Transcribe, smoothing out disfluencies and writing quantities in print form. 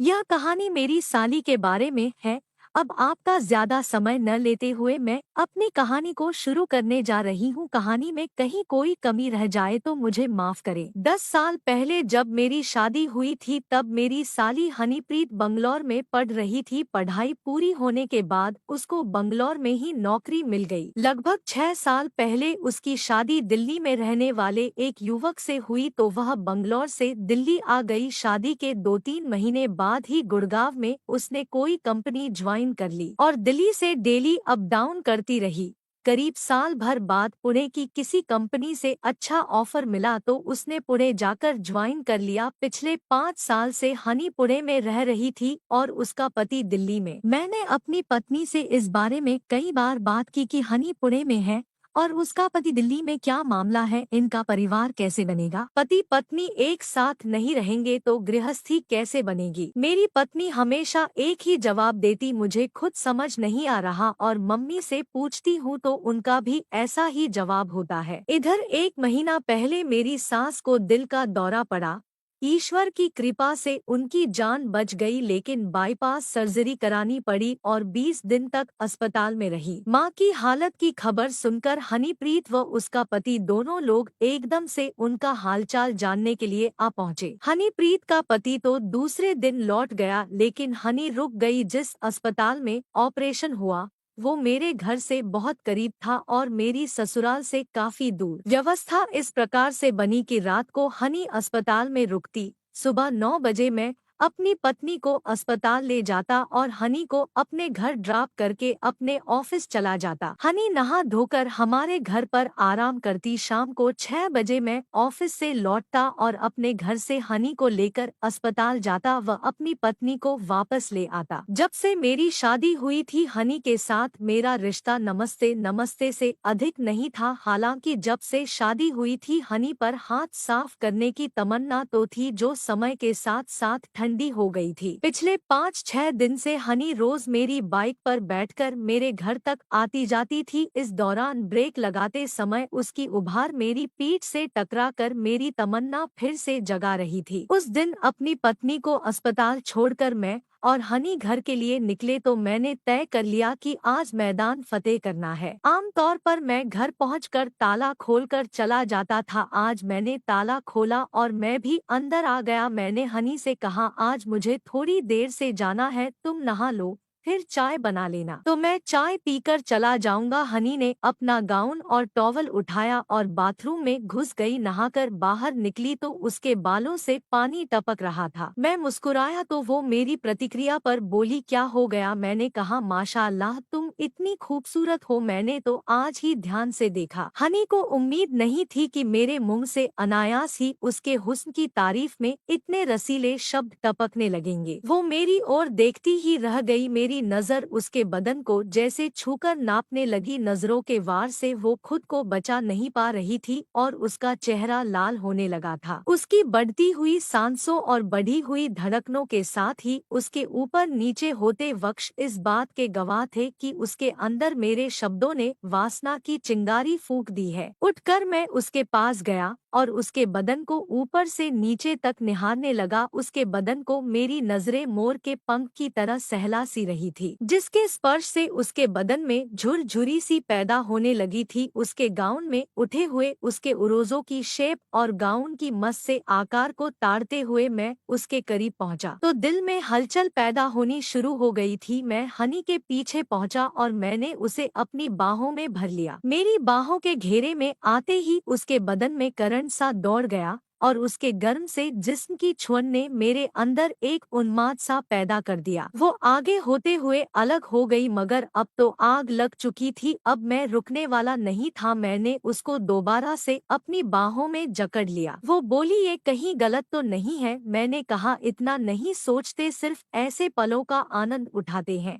यह कहानी मेरी साली के बारे में है। अब आपका ज्यादा समय न लेते हुए मैं अपनी कहानी को शुरू करने जा रही हूँ। कहानी में कहीं कोई कमी रह जाए तो मुझे माफ करें। 10 साल पहले जब मेरी शादी हुई थी तब मेरी साली हनीप्रीत बंगलौर में पढ़ रही थी। पढ़ाई पूरी होने के बाद उसको बंगलौर में ही नौकरी मिल गई। लगभग 6 साल पहले उसकी शादी दिल्ली में रहने वाले एक युवक से हुई तो वह बंगलौर से दिल्ली आ गई। शादी के 2-3 महीने बाद ही गुड़गांव में उसने कोई कंपनी ज्वाइन कर ली और दिल्ली से डेली अप डाउन करती रही। करीब साल भर बाद पुणे की किसी कंपनी से अच्छा ऑफर मिला तो उसने पुणे जाकर ज्वाइन कर लिया। पिछले 5 साल से हनी पुणे में रह रही थी और उसका पति दिल्ली में। मैंने अपनी पत्नी से इस बारे में कई बार बात की कि हनी पुणे में है और उसका पति दिल्ली में, क्या मामला है, इनका परिवार कैसे बनेगा, पति पत्नी एक साथ नहीं रहेंगे तो गृहस्थी कैसे बनेगी। मेरी पत्नी हमेशा एक ही जवाब देती, मुझे खुद समझ नहीं आ रहा, और मम्मी से पूछती हूँ तो उनका भी ऐसा ही जवाब होता है। इधर 1 महीना पहले मेरी सास को दिल का दौरा पड़ा। ईश्वर की कृपा से उनकी जान बच गई लेकिन बाईपास सर्जरी करानी पड़ी और 20 दिन तक अस्पताल में रही। मां की हालत की खबर सुनकर हनीप्रीत व उसका पति दोनों लोग एकदम से उनका हालचाल जानने के लिए आ पहुंचे। हनीप्रीत का पति तो दूसरे दिन लौट गया लेकिन हनी रुक गई। जिस अस्पताल में ऑपरेशन हुआ वो मेरे घर से बहुत करीब था और मेरी ससुराल से काफी दूर। व्यवस्था इस प्रकार से बनी कि रात को हनी अस्पताल में रुकती, सुबह 9 बजे मैं अपनी पत्नी को अस्पताल ले जाता और हनी को अपने घर ड्रॉप करके अपने ऑफिस चला जाता। हनी नहा धोकर हमारे घर पर आराम करती। शाम को 6 बजे मैं ऑफिस से लौटता और अपने घर से हनी को लेकर अस्पताल जाता व अपनी पत्नी को वापस ले आता। जब से मेरी शादी हुई थी हनी के साथ मेरा रिश्ता नमस्ते नमस्ते से अधिक नहीं था। हालांकि जब से शादी हुई थी हनी पर हाथ साफ करने की तमन्ना तो थी जो समय के साथ साथ ठंडी हो गई थी। पिछले 5-6 दिन से हनी रोज मेरी बाइक पर बैठकर मेरे घर तक आती जाती थी। इस दौरान ब्रेक लगाते समय उसकी उभार मेरी पीठ से टकरा कर मेरी तमन्ना फिर से जगा रही थी। उस दिन अपनी पत्नी को अस्पताल छोड़कर मैं और हनी घर के लिए निकले तो मैंने तय कर लिया कि आज मैदान फतेह करना है। आमतौर पर मैं घर पहुंचकर ताला खोलकर चला जाता था। आज मैंने ताला खोला और मैं भी अंदर आ गया। मैंने हनी से कहा, आज मुझे थोड़ी देर से जाना है, तुम नहा लो फिर चाय बना लेना, तो मैं चाय पीकर चला जाऊंगा। हनी ने अपना गाउन और टॉवल उठाया और बाथरूम में घुस गई। नहाकर बाहर निकली तो उसके बालों से पानी टपक रहा था। मैं मुस्कुराया तो वो मेरी प्रतिक्रिया पर बोली, क्या हो गया। मैंने कहा, माशाअल्लाह तुम इतनी खूबसूरत हो, मैंने तो आज ही ध्यान से देखा। हनी को उम्मीद नहीं थी कि मेरे मुंह से अनायास ही उसके हुस्न की तारीफ में इतने रसीले शब्द टपकने लगेंगे। वो मेरी ओर देखती ही रह गई। मेरी नजर उसके बदन को जैसे छूकर नापने लगी। नजरों के वार से वो खुद को बचा नहीं पा रही थी और उसका चेहरा लाल होने लगा था। उसकी बढ़ती हुई सांसों और बढ़ी हुई धड़कनों के साथ ही उसके ऊपर नीचे होते वक्ष इस बात के गवाह थे कि उसके अंदर मेरे शब्दों ने वासना की चिंगारी फूंक दी है। उठकर मैं उसके पास गया और उसके बदन को ऊपर से नीचे तक निहारने लगा। उसके बदन को मेरी नजरें मोर के पंख की तरह सहला सी रही थी, जिसके स्पर्श से उसके बदन में झुरझुरी सी पैदा होने लगी थी। उसके गाउन में उठे हुए उसके उरोजों की शेप और गाउन की मस से आकार को ताड़ते हुए मैं उसके करीब पहुंचा तो दिल में हलचल पैदा होनी शुरू हो गई थी। मैं हनी के पीछे पहुंचा और मैंने उसे अपनी बाहों में भर लिया। मेरी बाहों के घेरे में आते ही उसके बदन में करंट सा दौड़ गया और उसके गर्म से जिस्म की छुअन ने मेरे अंदर एक उन्माद सा पैदा कर दिया। वो आगे होते हुए अलग हो गई मगर अब तो आग लग चुकी थी। अब मैं रुकने वाला नहीं था। मैंने उसको दोबारा से अपनी बाहों में जकड़ लिया। वो बोली, ये कहीं गलत तो नहीं है। मैंने कहा, इतना नहीं सोचते, सिर्फ ऐसे पलों का आनंद उठाते हैं।